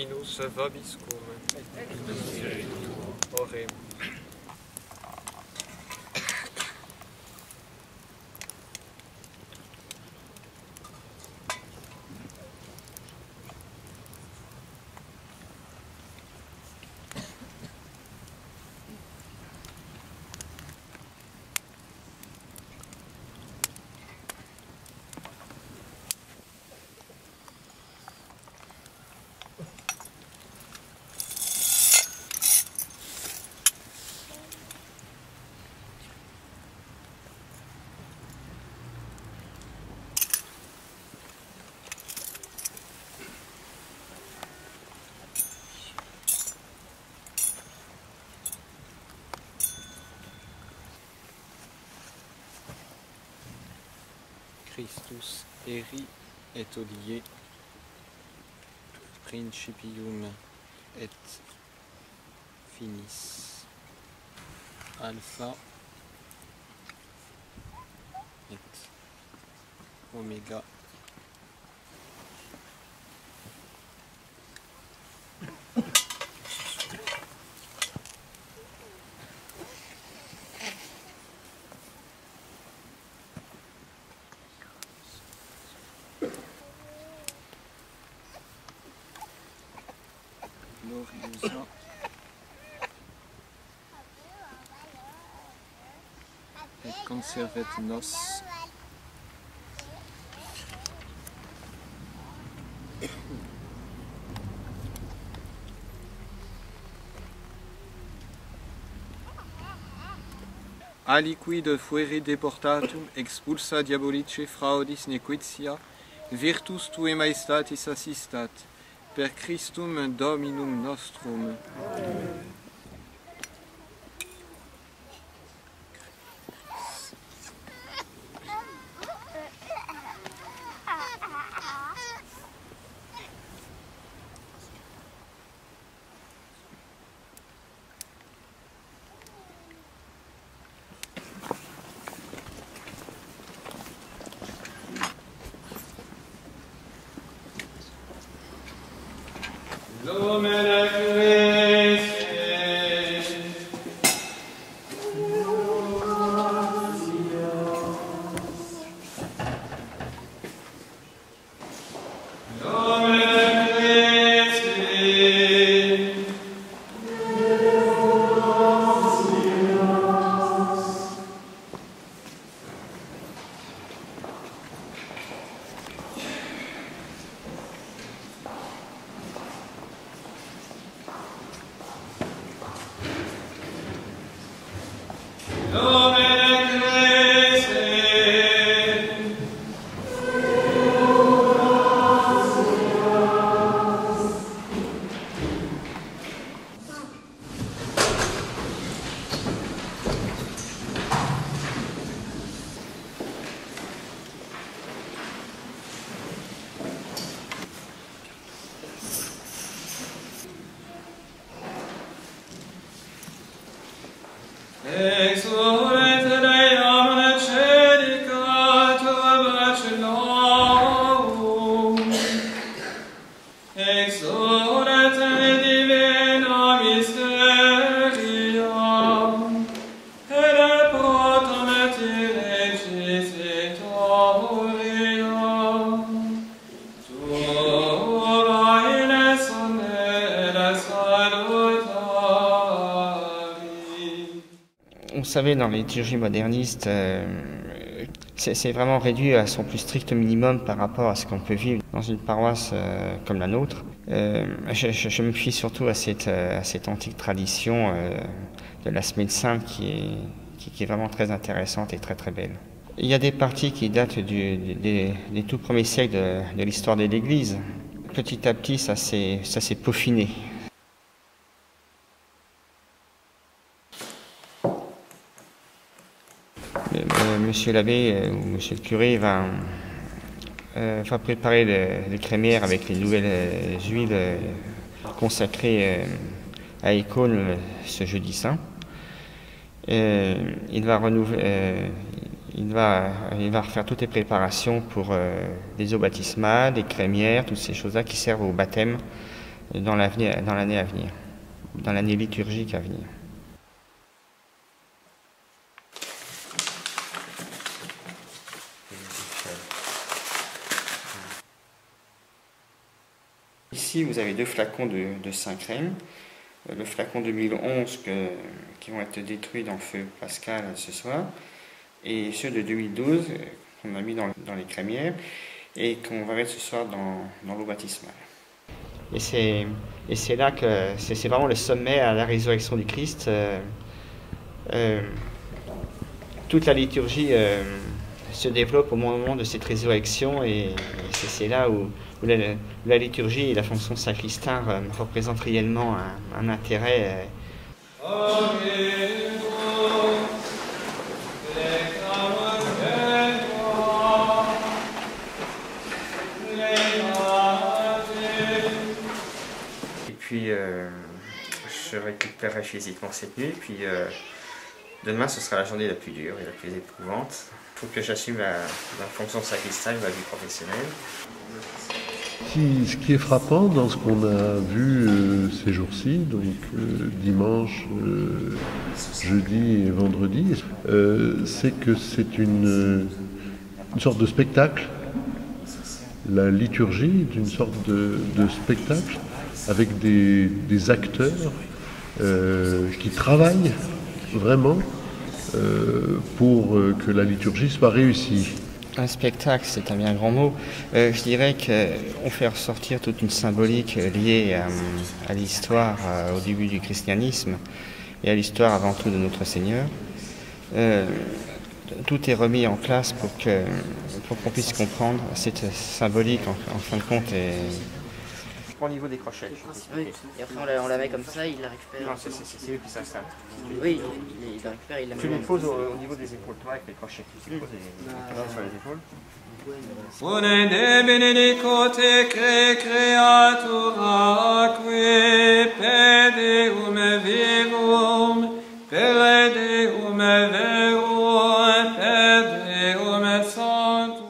Dominus vobiscum. Orem. Christus eri et odie principium et finis alpha et oméga gloriosa et conservet nos aliquid fuere deportatum expulsa diabolice fraudis nequitia virtus tuae maestatis assistat per Christum Dominum nostrum. Domine Christe, Domine Christe, exulet Deum cedicatur bachellorum, exulet divina mysteria, et protum et legis et aurea, tua in la salutari. On savait dans les liturgies modernistes, c'est vraiment réduit à son plus strict minimum par rapport à ce qu'on peut vivre dans une paroisse comme la nôtre. Je me fie surtout à cette antique tradition de la Semaine Sainte qui est vraiment très intéressante et très très belle. Il y a des parties qui datent des tout premiers siècles de l'histoire de l'Église. Petit à petit, ça s'est peaufiné. Monsieur l'abbé ou monsieur le curé va préparer le crémaire avec les nouvelles huiles consacrées à Icône ce jeudi saint. Il va refaire toutes les préparations pour les eaux baptismales, les crémières, toutes ces choses-là qui servent au baptême dans l'année à venir, dans l'année liturgique à venir. Ici, vous avez 2 flacons de Saint-Crème. Le flacon 2011 qui vont être détruits dans le feu pascal ce soir, et ceux de 2012 qu'on a mis dans les crémières et qu'on va mettre ce soir dans l'eau baptismale. Et c'est là que c'est vraiment le sommet à la résurrection du Christ. Toute la liturgie se développe au moment de cette résurrection, et c'est là où la liturgie et la fonction sacristain représentent réellement un intérêt. Et puis je récupérerai physiquement cette nuit, puis demain ce sera la journée la plus dure et la plus éprouvante. Il faut que j'assume la fonction sacristain et ma vie professionnelle. Ce qui est frappant dans ce qu'on a vu ces jours-ci, donc dimanche, jeudi et vendredi, c'est que c'est une sorte de spectacle. La liturgie est une sorte de spectacle avec des acteurs qui travaillent vraiment pour que la liturgie soit réussie. Un spectacle, c'est un bien grand mot. Je dirais qu'on fait ressortir toute une symbolique liée à l'histoire au début du christianisme et à l'histoire avant tout de notre Seigneur. Tout est remis en place pour qu'on puisse comprendre cette symbolique en fin de compte. Au niveau des crochets. Oui, et après on la met comme ça, il la récupère. Non, c'est lui qui s'installe. Oui, il la récupère, il la met. Tu les poses au niveau des épaules, toi, avec les crochets. Tu poses sur les épaules. Unende benedicote creatura qui pedeum vivum, per Deum verum, per Deum sanctum.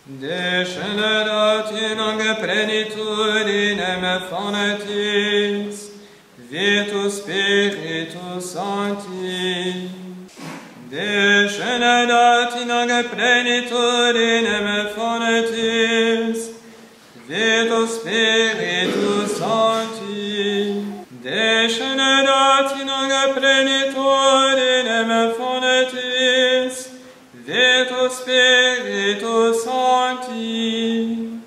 Descendat in ange plenitudinem fonetis, Vitus Spiritus Sancti. Descendat in ange plenitudinem fonetis, Vitus Spiritus Sancti. Descendat in ange plenitudinem fonetis, Vitus Spiritus Sancti.